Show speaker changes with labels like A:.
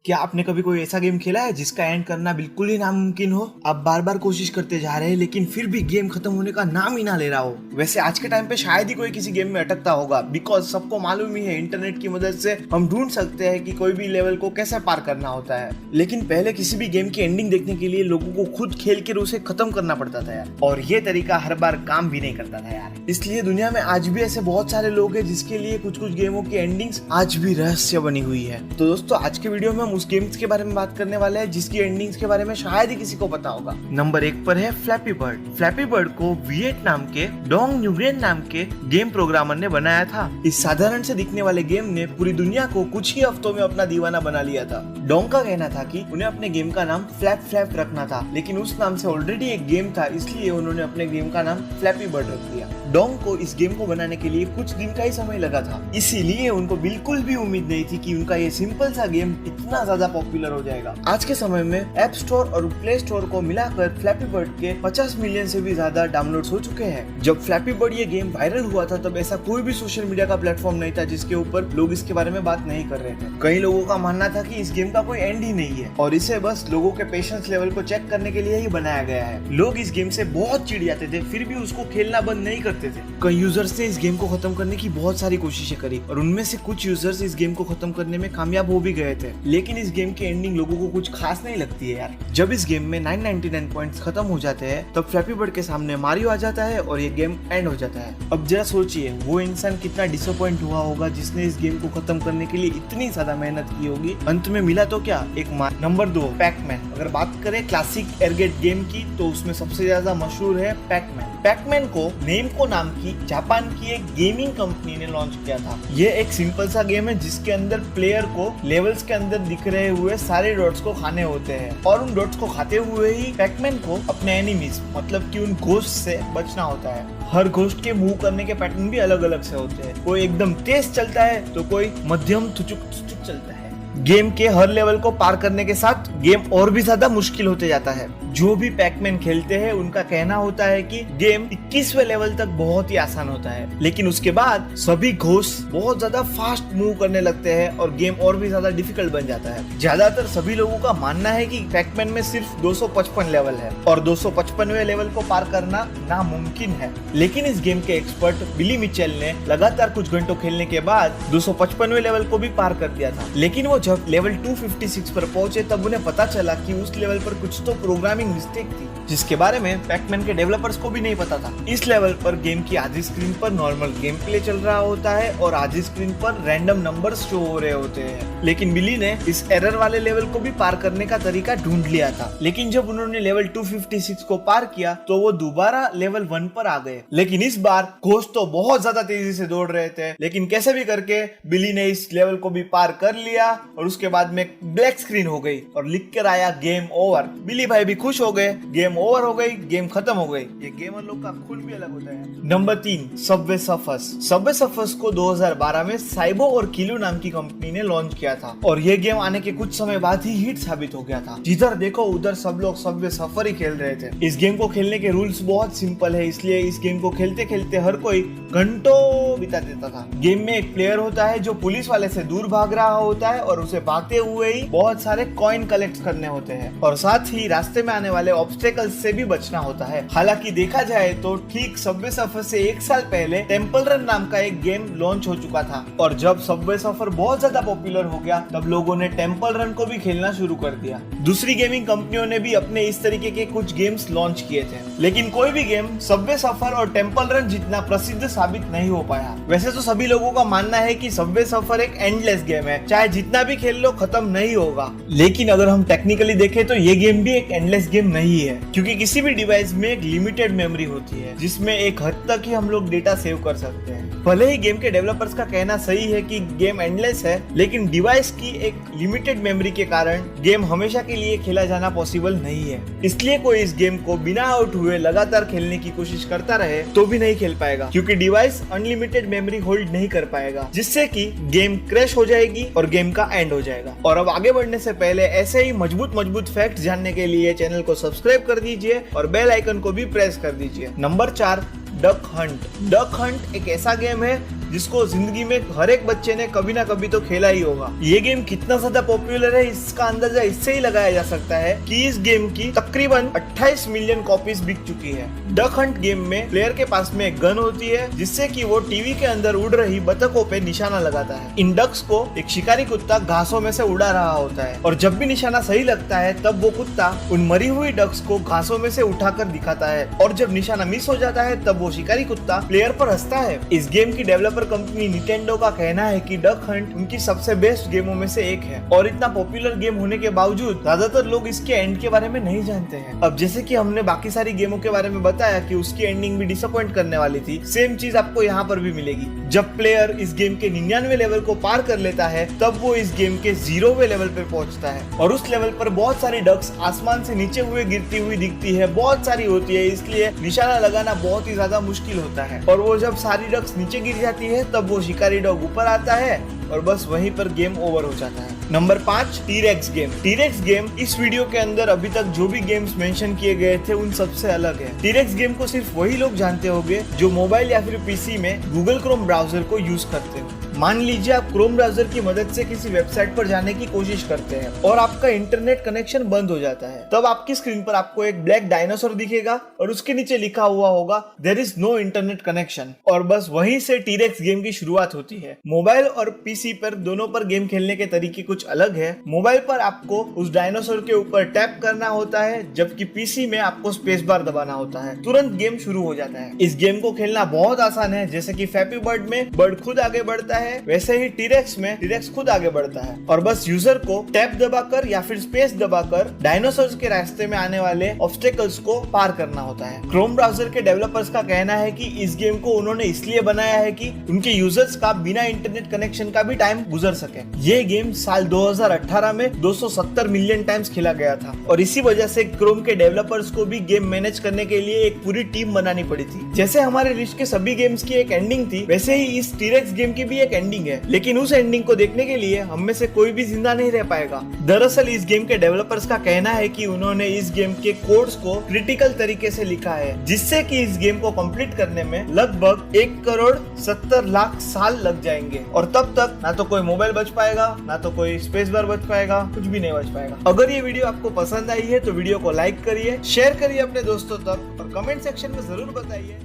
A: क्या आपने कभी कोई ऐसा गेम खेला है जिसका एंड करना बिल्कुल ही नामुमकिन हो? आप बार बार कोशिश करते जा रहे हैं लेकिन फिर भी गेम खत्म होने का नाम ही ना ले रहा हो। वैसे आज के टाइम पे शायद ही कोई किसी गेम में अटकता होगा, बिकॉज सबको मालूम ही है इंटरनेट की मदद से हम ढूंढ सकते हैं कि कोई भी लेवल को कैसे पार करना होता है। लेकिन पहले किसी भी गेम की एंडिंग देखने के लिए लोगों को खुद खेल कर उसे खत्म करना पड़ता था यार, और ये तरीका हर बार काम भी नहीं करता था यार। इसलिए दुनिया में आज भी ऐसे बहुत सारे लोग हैं जिसके लिए कुछ कुछ गेमों की एंडिंग्स आज भी रहस्य बनी हुई है। तो दोस्तों, आज के वीडियो में हम उस गेम्स के बारे में बात करने वाले हैं जिसकी एंडिंग्स के बारे में शायद ही किसी को पता होगा। नंबर 1 पर है फ्लैपी बर्ड। फ्लैपी बर्ड को वियतनाम के डोंग न्यूग्रेन नाम के गेम प्रोग्रामर ने बनाया था। इस साधारण से दिखने वाले गेम ने पूरी दुनिया को कुछ ही हफ्तों में अपना दीवाना बना लिया था। डोंग का कहना था कि उन्हें अपने गेम का नाम फ्लैप फ्लैप रखना था, लेकिन उस नाम से ऑलरेडी एक गेम था, इसलिए उन्होंने अपने गेम का नाम फ्लैपी बर्ड रख दिया। डोंग को इस गेम को बनाने के लिए कुछ दिन का ही समय लगा था, इसीलिए उनको बिल्कुल भी उम्मीद नहीं थी कि उनका ये सिंपल सा गेम इतना ज्यादा पॉपुलर हो जाएगा। आज के समय में ऐप स्टोर और प्ले स्टोर को मिलाकर फ्लैपी बर्ड के 50 मिलियन से भी ज्यादा डाउनलोड्स हो चुके हैं। जब फ्लैपी बर्ड ये गेम वायरल हुआ था तब ऐसा कोई भी सोशल मीडिया का प्लेटफॉर्म नहीं था जिसके ऊपर लोग इसके बारे में बात नहीं कर रहे थे। कई लोगों का मानना था कि इस गेम का कोई एंड ही नहीं है और इसे बस लोगों के पेशेंस लेवल को चेक करने के लिए ही बनाया गया है। लोग इस गेम से बहुत चिढ़ जाते थे, फिर भी उसको खेलना बंद नहीं करते थे। कई यूजर्स ने इस गेम को खत्म करने की बहुत सारी कोशिशें करी और उनमें से कुछ यूजर्स इस गेम को खत्म करने में कामयाब हो भी गए थे, लेकिन इस गेम की एंडिंग लोगों को कुछ खास नहीं लगती है यार। जब इस गेम में 999 पॉइंट्स खत्म हो जाते हैं तब फ्लैपी बर्ड के सामने मारियो आ जाता है और ये गेम एंड हो जाता है। अब जरा सोचिए वो इंसान कितना डिसअपॉइंट हुआ होगा जिसने इस गेम को खत्म करने के लिए इतनी ज्यादा मेहनत की होगी। अंत में मिला तो क्या, एक नंबर 2 पैकमैन। अगर बात करें क्लासिक एयरगेट गेम की तो उसमें सबसे ज्यादा मशहूर है पैकमैन। पैकमैन को नेमको नाम की जापान की एक गेमिंग कंपनी ने लॉन्च किया था। ये एक सिंपल सा गेम है जिसके अंदर प्लेयर को लेवल्स के अंदर दिख रहे हुए सारे डॉट्स को खाने होते हैं और उन डॉट्स को खाते हुए ही पैकमैन को अपने एनिमीज मतलब कि उन घोस्ट से बचना होता है। हर घोस्ट के मूव करने के पैटर्न भी अलग अलग से होते हैं, कोई एकदम तेज चलता है तो कोई मध्यम थुचुक चलता है। गेम के हर लेवल को पार करने के साथ गेम और भी ज्यादा मुश्किल होते जाता है। जो भी पैकमैन खेलते हैं उनका कहना होता है कि गेम 21वें लेवल तक बहुत ही आसान होता है, लेकिन उसके बाद सभी घोस्ट बहुत ज्यादा फास्ट मूव करने लगते हैं और गेम और भी ज्यादा डिफिकल्ट बन जाता है। ज्यादातर सभी लोगों का मानना है कि पैकमैन में सिर्फ 255 लेवल है और 255वें लेवल को पार करना नामुमकिन है, लेकिन इस गेम के एक्सपर्ट बिली मिचेल ने लगातार कुछ घंटों खेलने के बाद 255वें लेवल को भी पार कर दिया था। लेकिन वो जब लेवल 256 पर पहुंचे तब उन्हें पता चला कि उस लेवल पर कुछ तो प्रोग्रामिंग मिस्टेक थी जिसके बारे में पैकमैन के डेवलपर्स को भी नहीं पता था। इस लेवल पर गेम की आधी स्क्रीन पर नॉर्मल गेम प्ले चल रहा होता है और आधी स्क्रीन पर रैंडम नंबर्स शो हो रहे होते हैं, लेकिन बिली ने इस एरर वाले लेवल को भी पार करने का तरीका ढूंढ लिया था। लेकिन जब उन्होंने लेवल 256 को पार किया तो वो दोबारा लेवल 1 पर आ गए, लेकिन इस बार घोस्ट तो बहुत ज्यादा तेजी से दौड़ रहे थे, लेकिन कैसे भी करके बिली ने इस लेवल को भी पार कर लिया और उसके बाद में ब्लैक स्क्रीन हो गई और लिख कर आया गेम ओवर। बिली भाई भी खुश हो गए, गेम ओवर हो गई, गेम खत्म हो गई। ये गेमर लोग का खून भी अलग होता है। Number 3 Subway surfers. Subway surfers को 2012 में साइबो और किलू नाम की कंपनी ने लॉन्च किया था और ये गेम आने के कुछ समय बाद ही हिट साबित हो गया था। जिधर देखो उधर सब लोग सबवे सर्फर ही खेल रहे थे। इस गेम को खेलने के रूल्स बहुत सिंपल है, इसलिए इस गेम को खेलते खेलते हर कोई घंटों बिता देता था। गेम में एक प्लेयर होता है जो पुलिस वाले से दूर भाग रहा होता है और उसे भागते हुए ही बहुत सारे कॉइन कलेक्ट करने होते हैं और साथ ही रास्ते में आने वाले ऑब्स्टेकल्स से भी बचना होता है। हालांकि देखा जाए तो ठीक सबवे सफर से 1 साल पहले टेम्पल रन नाम का एक गेम लॉन्च हो चुका था और जब सबवे सफर बहुत ज्यादा पॉपुलर हो गया तब लोगों ने टेम्पल रन को भी खेलना शुरू कर दिया। दूसरी गेमिंग कंपनियों ने भी अपने इस तरीके के कुछ गेम्स लॉन्च किए थे, लेकिन कोई भी गेम सबवे सफर और टेम्पल रन जितना प्रसिद्ध साबित नहीं हो पाया। वैसे तो सभी लोगों का मानना है कि सबवे सफर एक एंडलेस गेम है, चाहे जितना भी खेल लो खत्म नहीं होगा, लेकिन अगर हम टेक्निकली देखें तो ये गेम भी एक एंडलेस गेम नहीं है, क्योंकि किसी भी डिवाइस में एक लिमिटेड मेमोरी होती है जिसमें एक हद तक ही हम लोग डेटा सेव कर सकते हैं। भले ही गेम के डेवलपर्स का कहना सही है कि गेम एंडलेस है, लेकिन डिवाइस की एक लिमिटेड मेमोरी के कारण गेम हमेशा के लिए खेला जाना पॉसिबल नहीं है। इसलिए कोई इस गेम को बिना आउट हुए लगातार खेलने की कोशिश करता रहे तो भी नहीं खेल पाएगा, क्योंकि डिवाइस अनलिमिटेड मेमोरी होल्ड नहीं कर पाएगा, जिससे कि गेम क्रैश हो जाएगी और गेम का एंड हो जाएगा। और अब आगे बढ़ने से पहले ऐसे ही मजबूत फैक्ट जानने के लिए चैनल को सब्सक्राइब कर दीजिए और बेल आइकन को भी प्रेस कर दीजिए। Number 4 duck Hunt. Duck Hunt एक ऐसा गेम है जिसको जिंदगी में हर एक बच्चे ने कभी ना कभी तो खेला ही होगा। ये गेम कितना ज्यादा पॉपुलर है इसका अंदाजा इससे ही लगाया जा सकता है कि इस गेम की तकरीबन 28 मिलियन कॉपीज बिक चुकी है। डक हंट गेम में प्लेयर के पास में एक गन होती है जिससे कि वो टीवी के अंदर उड़ रही बतखों पे निशाना लगाता है। इन डक्स को एक शिकारी कुत्ता घासों में से उड़ा रहा होता है और जब भी निशाना सही लगता है तब वो कुत्ता उन मरी हुई डक्स को घासों में से उठाकर दिखाता है और जब निशाना मिस हो जाता है तब वो शिकारी कुत्ता प्लेयर पर हंसता है। इस गेम की डेवलपर कंपनी निंटेंडो का कहना है कि डक हंट उनकी सबसे बेस्ट गेमों में से एक है और इतना पॉपुलर गेम होने के बावजूद ज्यादातर लोग इसके एंड के बारे में नहीं जानते हैं। अब जैसे कि हमने बाकी सारी गेमों के बारे में बताया कि उसकी एंडिंग भी डिसअपॉइंट करने वाली थी, सेम चीज आपको यहाँ पर भी मिलेगी। जब प्लेयर इस गेम के 99वें लेवल को पार कर लेता है तब वो इस गेम के 0वें लेवल पे पहुंचता है और उस लेवल पर बहुत सारी डक्स आसमान से नीचे हुए गिरती हुई दिखती है, बहुत सारी होती है, इसलिए निशाना लगाना बहुत ही ज्यादा मुश्किल होता है। और वो जब सारी डक्स नीचे गिर जाती है तब वो शिकारी डॉग ऊपर आता है और बस वहीं पर गेम ओवर हो जाता है। Number 5, T-Rex game. T-Rex game इस वीडियो के अंदर अभी तक जो भी गेम्स मेंशन किए गए थे उन सबसे अलग है। टीरेक्स गेम को सिर्फ वही लोग जानते होंगे जो मोबाइल या फिर पीसी में गूगल क्रोम ब्राउजर को यूज करते हो। मान लीजिए आप क्रोम ब्राउजर की मदद से किसी वेबसाइट पर जाने की कोशिश करते हैं और आपका इंटरनेट कनेक्शन बंद हो जाता है, तब आपकी स्क्रीन पर आपको एक ब्लैक डायनासोर दिखेगा और उसके नीचे लिखा हुआ होगा there is no internet connection और बस वहीं से टीरेक्स गेम की शुरुआत होती है। मोबाइल और पीसी पर दोनों पर गेम खेलने के तरीके कुछ अलग है। मोबाइल पर आपको उस डायनासोर के ऊपर टैप करना होता है जबकि पीसी में आपको स्पेस बार दबाना होता है, तुरंत गेम शुरू हो जाता है। इस गेम को खेलना बहुत आसान है, जैसे कि फ्लैपी बर्ड में बर्ड खुद आगे बढ़ता है वैसे ही टीरेक्स में टीरेक्स खुद आगे बढ़ता है और बस यूजर को टैप दबाकर या फिर स्पेस दबाकर डायनासोर्स के रास्ते में आने वाले ऑब्स्टेकल्स को पार करना होता है। क्रोम ब्राउजर के डेवलपर्स का कहना है कि इस गेम को उन्होंने इसलिए बनाया है कि उनके यूजर्स का बिना इंटरनेट कनेक्शन का भी टाइम गुजर सके। ये गेम साल 2018 में 270 मिलियन टाइम्स खेला गया था और इसी वजह से क्रोम के डेवलपर्स को भी गेम मैनेज करने के लिए एक पूरी टीम बनानी पड़ी थी। जैसे हमारे लिस्ट के सभी गेम्स की एक एंडिंग थी वैसे ही इस टीरेक्स गेम की भी एक एंडिंग है, लेकिन उस एंडिंग को देखने के लिए हम में से कोई भी जिंदा नहीं रह पाएगा। दरअसल इस गेम के डेवलपर्स का कहना है कि उन्होंने इस गेम के कोड्स को क्रिटिकल तरीके से लिखा है जिससे कि इस गेम को कंप्लीट करने में लगभग 1,70,00,000 साल लग जाएंगे और तब तक ना तो कोई मोबाइल बच पाएगा ना तो कोई स्पेस बार बच पाएगा, कुछ भी नहीं बच पाएगा। अगर ये वीडियो आपको पसंद आई है तो वीडियो को लाइक करिए, शेयर करिए अपने दोस्तों तक और कमेंट सेक्शन में जरूर बताइए।